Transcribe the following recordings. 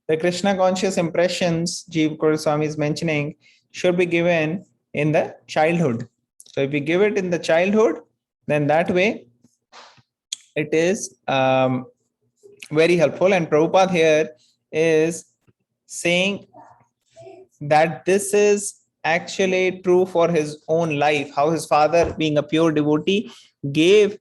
The Krishna conscious impressions Jeev Goswami is mentioning should be given in the childhood. So if we give it in the childhood, then that way it is very helpful. And Prabhupada here is saying that this is actually true for his own life, how his father, being a pure devotee, gave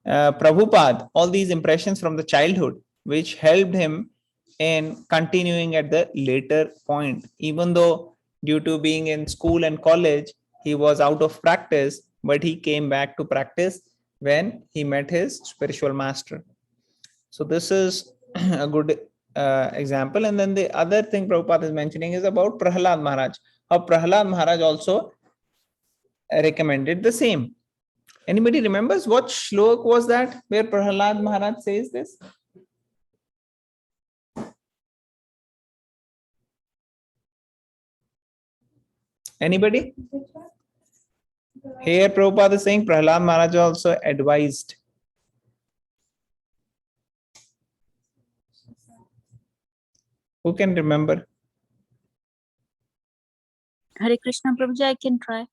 Prabhupada all these impressions from the childhood, which helped him in continuing at the later point. Even though due to being in school and college, he was out of practice, but he came back to practice when he met his spiritual master. So this is a good example. And then the other thing Prabhupada is mentioning is about Prahlad Maharaj. How Prahlad Maharaj also recommended the same. Anybody remembers what shlok was that where Prahlad Maharaj says this? Anybody? Here Prabhupada is saying Prahlad Maharaj also advised. Who can remember? Hare Krishna Prabhuji, I can try.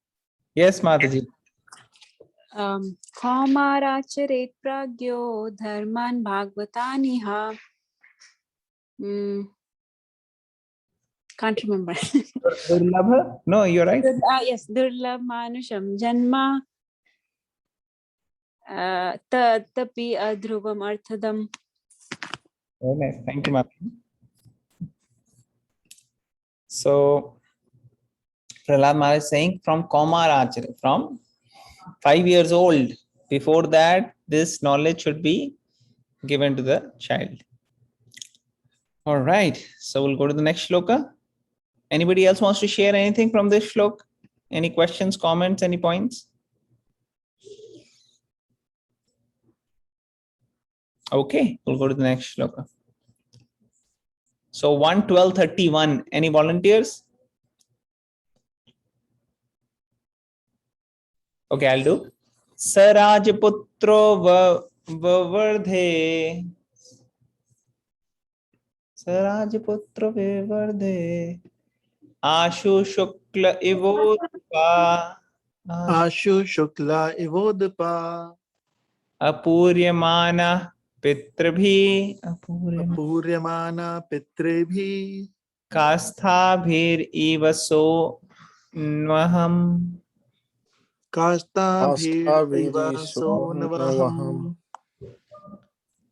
Yes, Mataji. Kamarachare pragyo dharman bhagvataniha. Can't remember. Durlabha? No, you're right. Yes, Durlabh Manusham Janma Tatapi Adhruvam Arthadam. Very nice. Thank you, Mataji. So, Prahlad Maharaj is saying from Kamarachare, from 5 years old. Before that, this knowledge should be given to the child. All right. So we'll go to the next shloka. Anybody else wants to share anything from this shlok? Any questions, comments, any points? Okay, we'll go to the next shloka. So 1:12:31. Any volunteers? Okay, I'll do. Sarajputro Vavardhe. Sarajputro Vavardhe. Ashu Shukla Ivodpa. Ashu Shukla Ivodpa. Apuryamana Pitrabhi. Apuryamana Pitrebhi. Kasthabhir Ivaso Nwaham.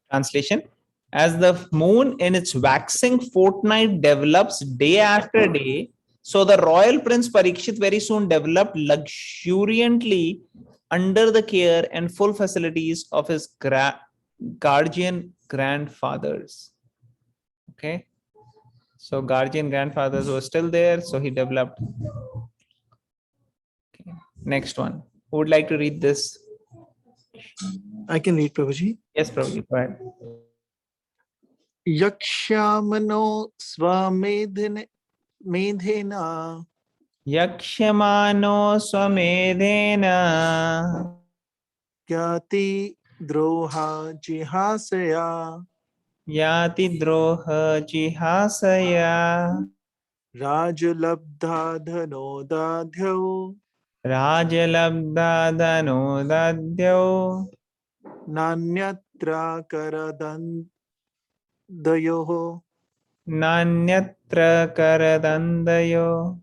Translation: as the moon in its waxing fortnight develops day after day, so the royal prince Parikshit very soon developed luxuriantly under the care and full facilities of his guardian grandfathers. Okay, so guardian grandfathers were still there, so he developed. Okay. Next one. Who would like to read this? I can read, Prabhuji. Yes, Prabhuji, go ahead. Yakshamano Swamedhena. Yakshamano Swamedhena. Yati Droha Jihasaya. Yati Droha Jihasaya. Rajalabdha Dhanodadhyo. Rajalabdha Dhanodadhyo. Nanyatra Karadandayoho. Nanyatra Karadandayo.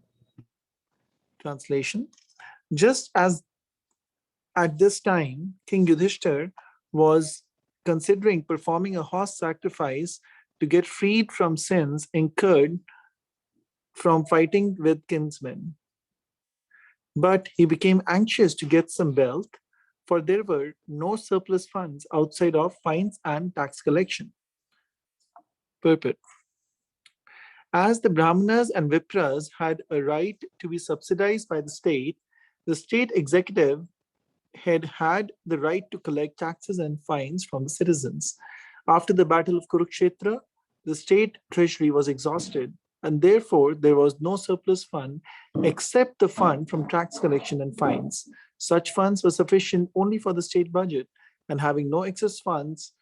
Translation: just as at this time King Yudhishthir was considering performing a horse sacrifice to get freed from sins incurred from fighting with kinsmen. But he became anxious to get some wealth, for there were no surplus funds outside of fines and tax collection. Purport: as the Brahmanas and Vipras had a right to be subsidized by the state executive had the right to collect taxes and fines from the citizens. After the battle of Kurukshetra, the state treasury was exhausted, and therefore there was no surplus fund except the fund from tax collection and fines. Such funds were sufficient only for the state budget, and having no excess funds,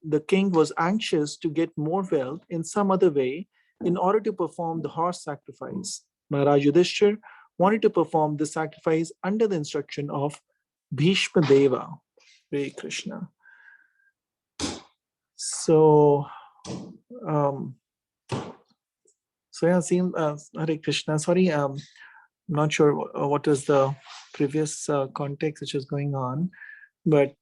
the king was anxious to get more wealth in some other way in order to perform the horse sacrifice. Maharaj Yudhishthir wanted to perform the sacrifice under the instruction of Bhishma Deva. Hare Krishna. So, Hare Krishna. Sorry, not sure what is the previous context which is going on, but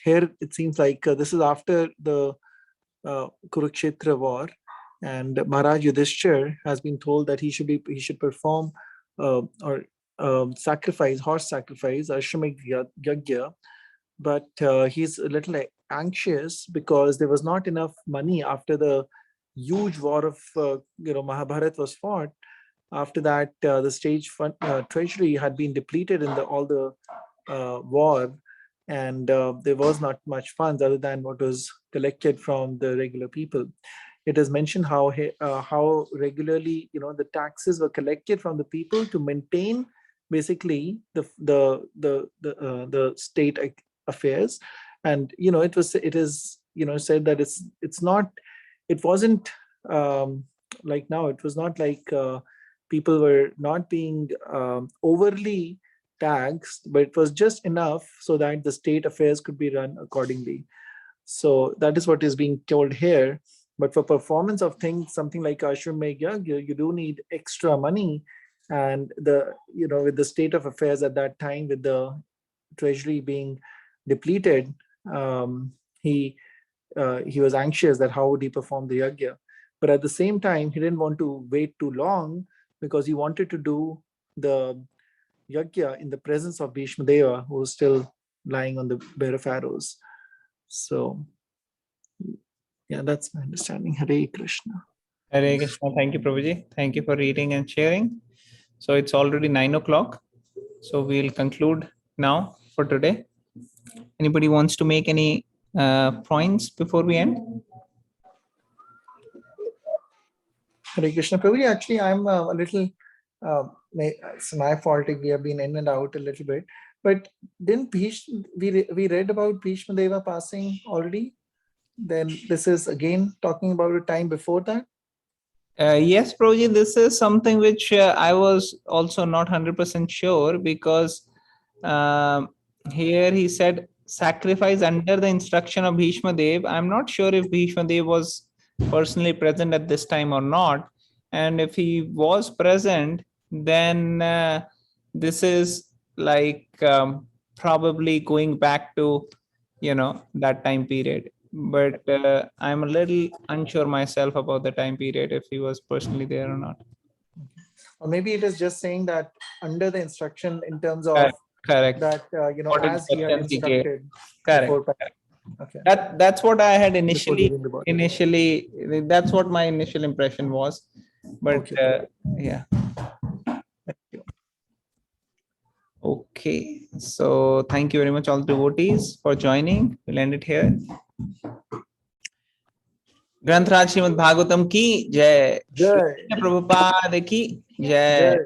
here it seems like this is after the Kurukshetra war, and Maharaj Yudhishthir has been told that he should perform or sacrifice, horse sacrifice, Ashwamedh Yajna, but he's a little anxious because there was not enough money after the huge war of Mahabharat was fought. After that, the state treasury had been depleted in all the war, and there was not much funds other than what was collected from the regular people. It is mentioned how regularly the taxes were collected from the people to maintain basically the state affairs, and it is said that it wasn't like now. It was not like people were not being overly taxed, but it was just enough so that the state affairs could be run accordingly. So that is what is being told here. But for performance of things, something like Ashwamedh Yajna, you do need extra money, and with the state of affairs at that time, with the treasury being depleted, he was anxious that how would he perform the yajna. But at the same time, he didn't want to wait too long because he wanted to do the yajna in the presence of Bhishma Deva, who was still lying on the bed of arrows. So, yeah, that's my understanding. Hare Krishna. Hare Krishna. Thank you, Prabhuji. Thank you for reading and sharing. So it's already 9 o'clock. So we'll conclude now for today. Anybody wants to make any points before we end? Hare Krishna. Prabhuji, actually, I'm a little, it's my fault if we have been in and out a little bit. But didn't we read about Bhishma Deva passing already? Then this is again talking about a time before that? Yes, Prabhuji, this is something which I was also not 100% sure, because here he said sacrifice under the instruction of Bhishma Dev. I'm not sure if Bhishma Dev was personally present at this time or not. And if he was present, then this is like probably going back to, that time period. But I'm a little unsure myself about the time period, if he was personally there or not. Or maybe it is just saying that under the instruction in terms of correct that, What as he had instructions he gave. instructed. Correct. Before. Okay. That's what I had initially, reading the body. that's what my initial impression was. But Okay. yeah. Thank you. Okay. So thank you very much, all devotees, for joining. We'll end it here. ग्रंथराज Shrimad Bhagavatam की जय, Jai. Prabhupada की जय। Jai.